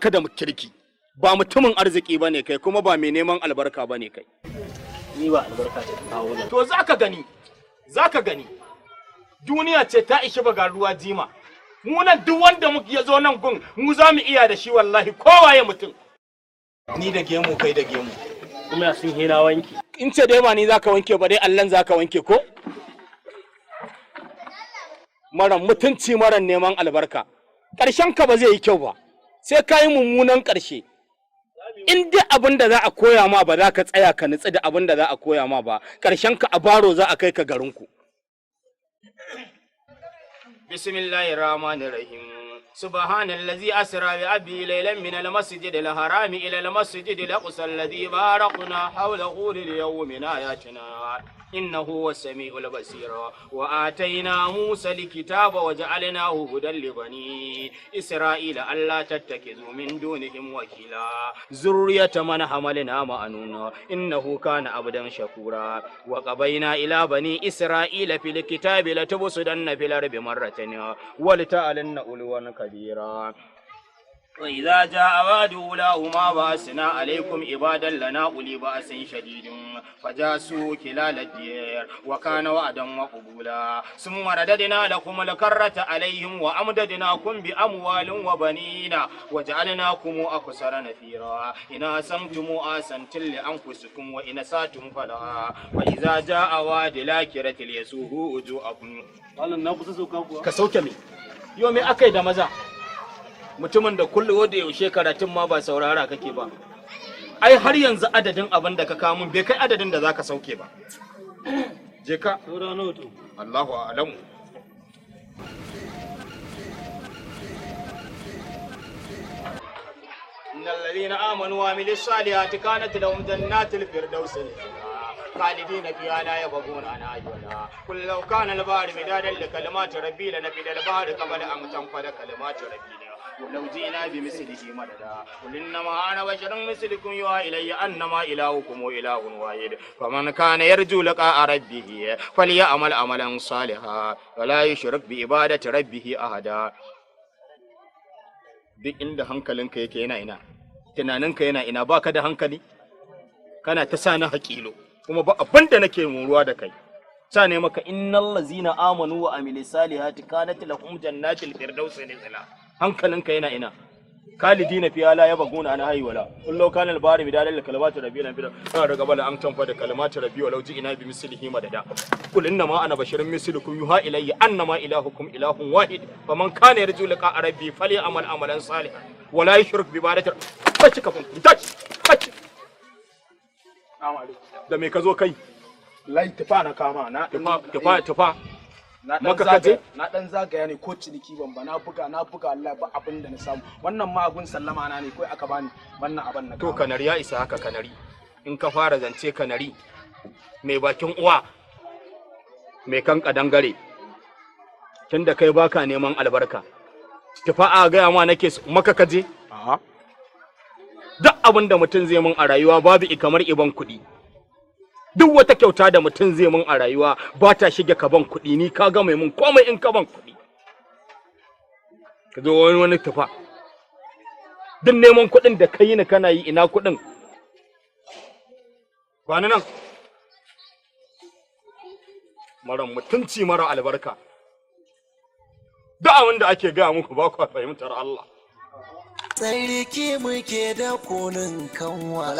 kada mu kirki ba mutumin arziki bane kai kuma ba mai neman albarka bane kai. Ni ba albarka ta kawo ne. To zaka gani duniya ce ta ishi baga ruwa jima. Mu nan duk wanda muke yazo nan gun mu za mu iya da shi wallahi kowaye mutum. Ni da gemu kai da gemu. Kuma sun hina wanki. In ce dai ba ni zaka wanke ba dai Allah zaka wanke ko? Maran mutunci maran neman albarka. Ƙarshen ka ba zai yi kyau ba. Sai ka yi mummunan ƙarshe. In dai abin da za a koya ma ba za ka tsaya ka nutsi da abin da za a koya ma ba, ƙarshen ka a baro za a kai ka garinku. Bismillahirrahmanirrahim. Subhanallazi asra bi abdi laylan min al-masjidil haram ila al-masjidil aqsa alladhi barakna hawlahu lil-yawmin ayatina. إنه هو السميع البصير وآتينا موسى الكتاب وجعلناه هدى لبني إسرائيل ألا تتخذوا من دونهم وكيلا ذرية من حملنا مع نوح إنه كان عبدا شكورا وقضينا إلى بني إسرائيل في الكتاب لتفسدن في الأرض مرتين ولتعلن علوا كبيرا وإذا جاء وعد أولاهما بأسنا عليكم عبادا لنا أولي بأس شديد فجاسوا خلال الدير وكان وعدا مقبولا ثم رددنا لكم الكرة عليهم وأمددناكم بأموال وبنين وجعلناكم أكثر نفيرا إن أحسنتم أحسنتم لأنفسكم وإن أسأتم فلها وإذا جاء وعد الآخرة ليسوء وجوهكم. كسوكمي يومي أكيد ماذا؟ Mutumin da kullu wanda yaushe karatun ma ba saurara kake ba. Ai har yanzu adadin abin da ka kawo mun bai kai adadin da zaka sauke ba. Je ka. Saurano to. Allahu a'lamu. Innal ladina amanu wa amilus salihati kanat lahum jannatul firdaus خالدين فيها لا يبغون عنها حولا قل لو كان البحر مدادا لكلمات ربي لنفد البحر قبل أن تنفد كلمات ربي ولو جئنا بمثله مددا قل إنما أنا بشر مثلكم يوحى إلي أنما إلهكم إله واحد فمن كان يرجو لقاء ربه فليعمل عملا صالحا ولا يشرك بعبادة ربه أحدا. duk inda hankalinka yake yana ina tunaninka yana ina baka da hankali kana ta sani haƙilo kuma ba abin da nake muruwa da kai sa ne maka innal ladzina amanu wa amilus salihati kanat lahum jannatul firdausi nuzula hankalinka yana ina khalidina fiha la yabghuna an hayy wala kullu kana al bari bidalan li kalimati rabbina bi daga bala an tanfa da kalimati rabbi walau ji'ina bi mislihi madada qul inna ma ana basharun mislukum yuha ilayya annama ilahukum ilahun wahid faman kana yarju liqa rabbi falyamal amalan salihan wala yushrik bi ibadati fachi kafin fachi da me ka zo kai lai tufa na kama na tufa na dan zagaya ne ko ciniki ban ba na buga Allah ba abin da na samu wannan ma abun sallama na ne kai aka bani wannan abin na to kanari ya isa haka kanari in ka fara zance kanari mai bakin uwa mai kan kadangare tunda kai baka neman albarka tufa a ga ma nake maka kaje aha duk abin da mutum zai mun a rayuwa babu kamar iban kuɗi. Duk wata kyauta da mutum zai mun a rayuwa ba ta shige ka ban kuɗi ni ka ga mai mun komai in ka ban kuɗi. Ka zo wani tufa. Duk neman kuɗin da ka yi ni kana yi ina kuɗin. Kwani nan. Mara mutunci mara albarka. Duk abin da ake gaya muku ba ku fahimtar Allah. Tsarki muke da kunun kanwa